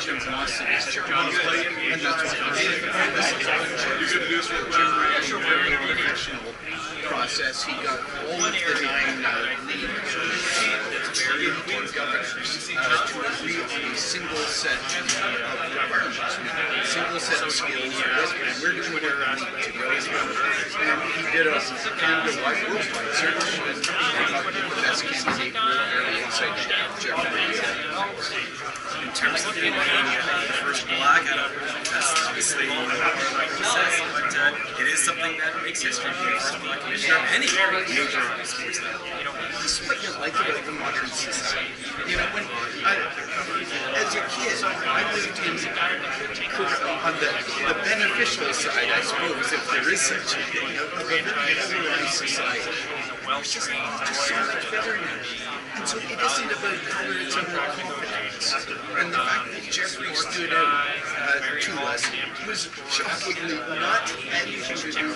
Jim Moss and that's what very professional process. He got all of the 9 leagues governors to agree on a single set of requirements, single set of skills. Where do we want our league to go? And he did a Canada-wide worldwide search and came up with the best candidate. We're very excited to have Jeffrey. In terms of being the first black, that's obviously like he says, but it is something that makes history for the first black commissioner of any major sports league. This is what you like about the modern society. You know, when as a kid, I lived in on the beneficial side, I suppose, if there is such a thing, of a very polarized society. It's just so much better now. And so it isn't about color, it's about competence. And the fact that Jeffrey stood out to us was shockingly not anything to do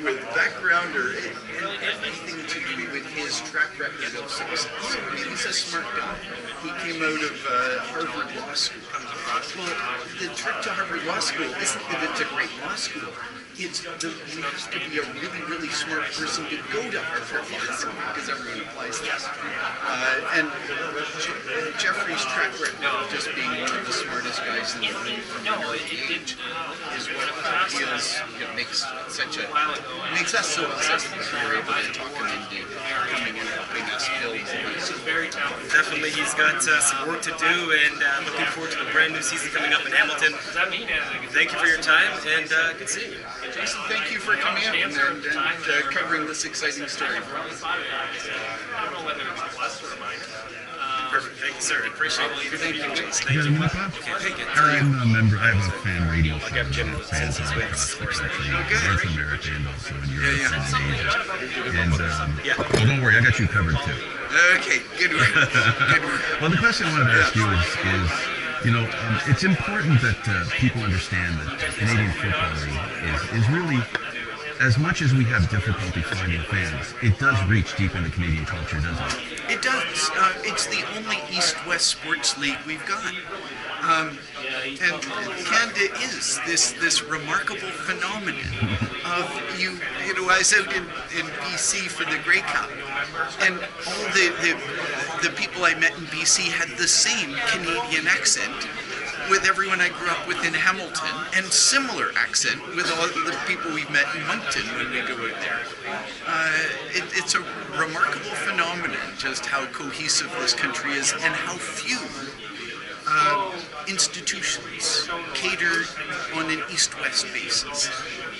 with background or anything to do with his track record of success. He's a smart guy. He came out of Harvard Law School. Well, the trick to Harvard Law School isn't that it's a great law school. It's you have to be a really, really smart person to go to Harvard Law School because everyone applies there. And Jeffrey's track record of just being one of the smartest guys in the room from an early age is what feels makes us so excited that we're able to talk him into coming and helping us build. Definitely, he's got some work to do, and looking forward to the brand new season coming up in Hamilton. Thank you for your time, and good seeing you. Jason, thank you for coming out and covering this exciting story. Perfect. Thank you, sir. I appreciate it. Thank you, Jason. Thank you. Okay, take it. I'm a member. I have a fan radio show with fans all across the country, North America, and also in Europe and in Asia. And well, don't worry, I got you covered too. Okay, good work. Good work. Well, the question I wanted to ask you is you know, it's important that people understand that Canadian football is really, as much as we have difficulty finding fans, it does reach deep into Canadian culture, doesn't it? It does. It's the only East-West sports league we've got. And Canada is this remarkable phenomenon of you know, I was out in BC for the Grey Cup, and all the people I met in BC had the same Canadian accent with everyone I grew up with in Hamilton, and similar accent with all the people we've met in Moncton when we go out there. It's a remarkable phenomenon just how cohesive this country is and how few institutions cater on an East-West basis.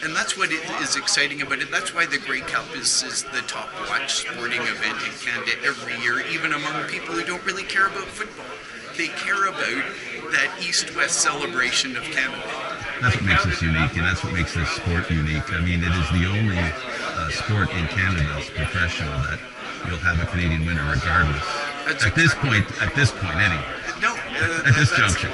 And that's what is exciting about it. That's why the Grey Cup is the top watched sporting event in Canada every year, even among people who don't really care about football. They care about that East-West celebration of Canada. That's what makes us unique, and that's what makes this sport unique. I mean, it is the only sport in Canada that's professional that you'll have a Canadian winner regardless. At this point, anyway. No, at this juncture.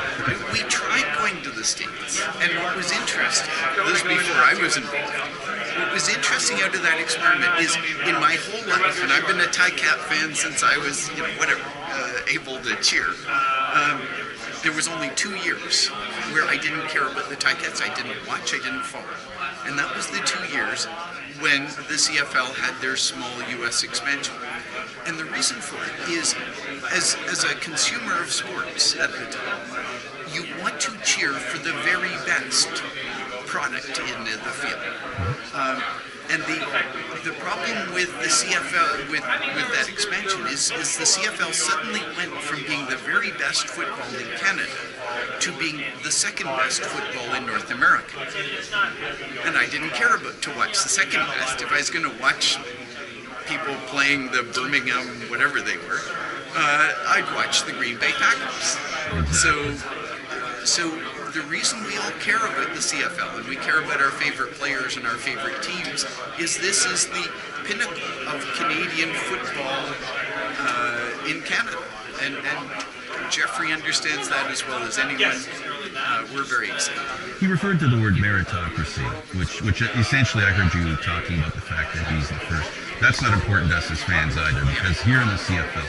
We tried going to the States, and what was interesting, this was before I was involved, what was interesting out of that experiment is in my whole life, and I've been a Ticats fan since I was, you know, whatever, able to cheer, there was only 2 years where I didn't care about the Ticats. I didn't watch, I didn't follow. And that was the 2 years when the CFL had their small U.S. expansion. And the reason for it is, as a consumer of sports at the time, you want to cheer for the very best product in the field. And the problem with the CFL, with that expansion, is the CFL suddenly went from being the very best football in Canada to being the second best football in North America. And I didn't care about to watch the second best. If I was going to watch people playing the Birmingham, whatever they were, I'd watch the Green Bay Packers. So the reason we all care about the CFL and we care about our favorite players and our favorite teams is this is the pinnacle of Canadian football in Canada. And Jeffrey understands that as well as anyone. We're very excited. He referred to the word meritocracy, which essentially I heard you talking about the fact that he's the first. That's not important to us as fans either, because here in the CFL,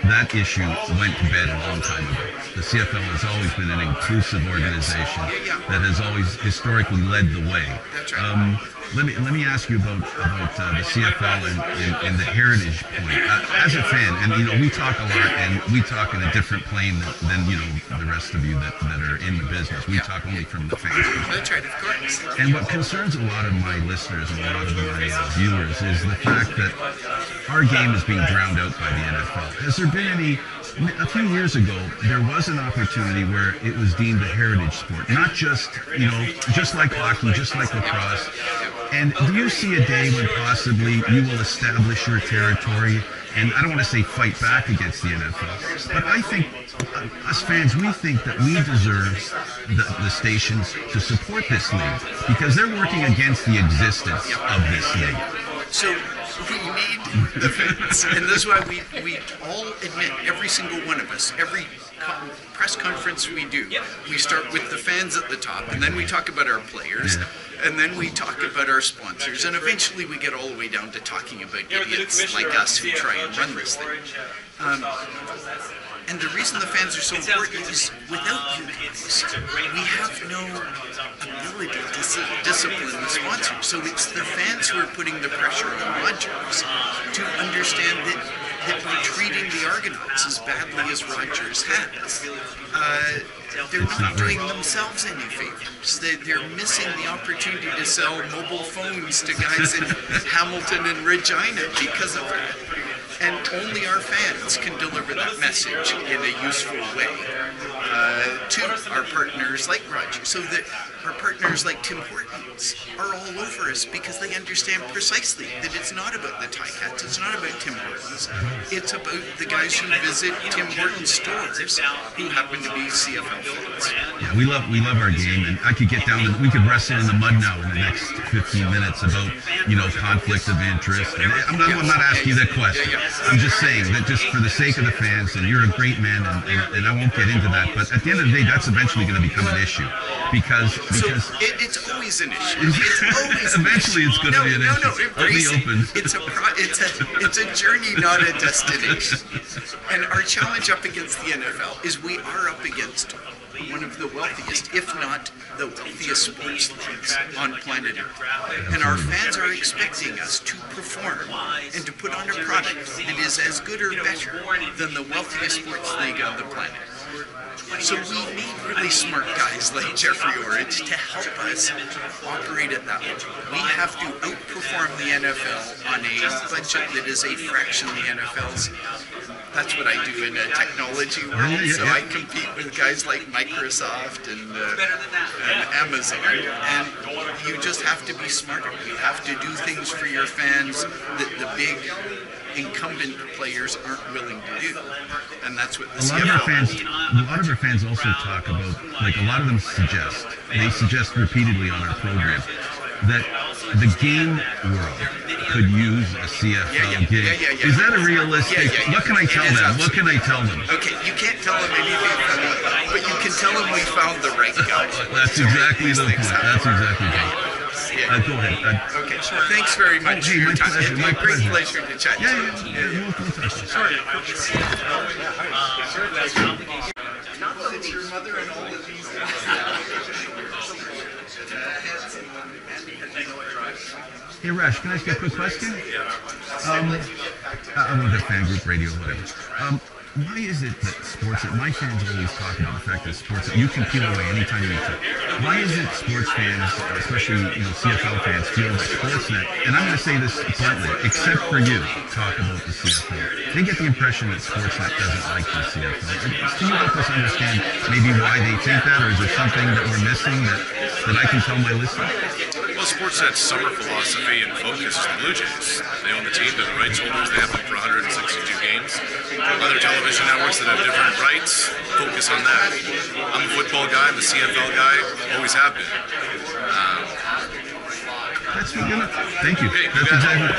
that issue went to bed a long time ago. The CFL has always been an inclusive organization that has always historically led the way. Let me ask you about the CFL and the heritage point. As a fan, and we talk a lot, and we talk in a different plane than the rest of you that are in the business. We talk only from the fans. That's right, of course. And what concerns a lot of my listeners and a lot of my viewers is the fact that our game is being drowned out by the NFL. Has there been any? A few years ago, there was an opportunity where it was deemed a heritage sport, not just just like hockey, just like lacrosse. And do you see a day when possibly you will establish your territory? And I don't want to say fight back against the NFL, but I think us fans, we think that we deserve the stations to support this league because they're working against the existence of this league. So we need the fans, and this is why we all admit, every single one of us, every press conference we do, we start with the fans at the top, and then we talk about our players, and then we talk about our sponsors, and eventually we get all the way down to talking about idiots like us who try and run this thing. And the reason the fans are so important is without you guys, we have no ability to discipline the sponsors. So it's the fans who are putting the pressure on Rogers to understand that we're treating the Argonauts as badly as Rogers has. They're not doing themselves any favors. They're missing the opportunity to sell mobile phones to guys in Hamilton and Regina because of it. And only our fans can deliver that message in a useful way to our partners like Rogers, so that our partners like Tim Hortons are all over us because they understand precisely that it's not about the Ticats, it's not about Tim Hortons, it's about the guys who visit Tim Hortons stores who happen to be CFL fans. Yeah, we love our game, and I could get down and we could wrestle in the mud now in the next 15 minutes about conflict of interest. And I'm not asking you that question. I'm just saying that just for the sake of the fans, and you're a great man, and I won't get into that, but at the end of the day, that's eventually going to become an issue because it's always an issue. It's always eventually it's going to be an issue. Embrace it. It's a journey, not a destination. And our challenge up against the NFL is we are up against one of the wealthiest, if not the wealthiest sports leagues on planet Earth. And our fans are expecting us to perform and to put on a product that is as good or better than the wealthiest sports league on the planet. So we need really smart guys like Jeffrey Orridge to help us operate at that level. We have to outperform the NFL on a budget that is a fraction of the NFL's. That's what I do in a technology world. So I compete with guys like Microsoft and Amazon. And you just have to be smarter. You have to do things for your fans that the big incumbent players aren't willing to do, and that's what the CFL. A lot of our fans also talk about, like a lot of them suggest repeatedly on our program that the game world could use a CFL gig. Is that a realistic? What can I tell them? What can I tell them? Okay, you can't tell them anything, but you can tell them we found the right guy. That's exactly the point. That's exactly the point. Go ahead. Okay, sure. Thanks very much. Hey, my pleasure. My great pleasure to chat. We'll talk. Sorry. Not that it's your mother and all of these. Hey, Rash, can I ask you a quick question? I want the fan group radio, whatever. Why is it that my fans always talk about the fact that sports, you can peel away anytime you need to. Why is it sports fans, especially CFL fans, feel that Sportsnet, and I'm going to say this bluntly, except for you, talk about the CFL. They get the impression that Sportsnet doesn't like the CFL. Can you help us understand maybe why they think that, or is there something that we're missing that I can tell my listeners? Well, Sportsnet's summer philosophy and focus is the Blue Jays. They own the team, they're the rights holders, they have them for 162 games. Other television networks that have different rights focus on that. I'm a football guy, I'm a CFL guy, always have been. That's what you're gonna. Thank you. Okay, That's exactly.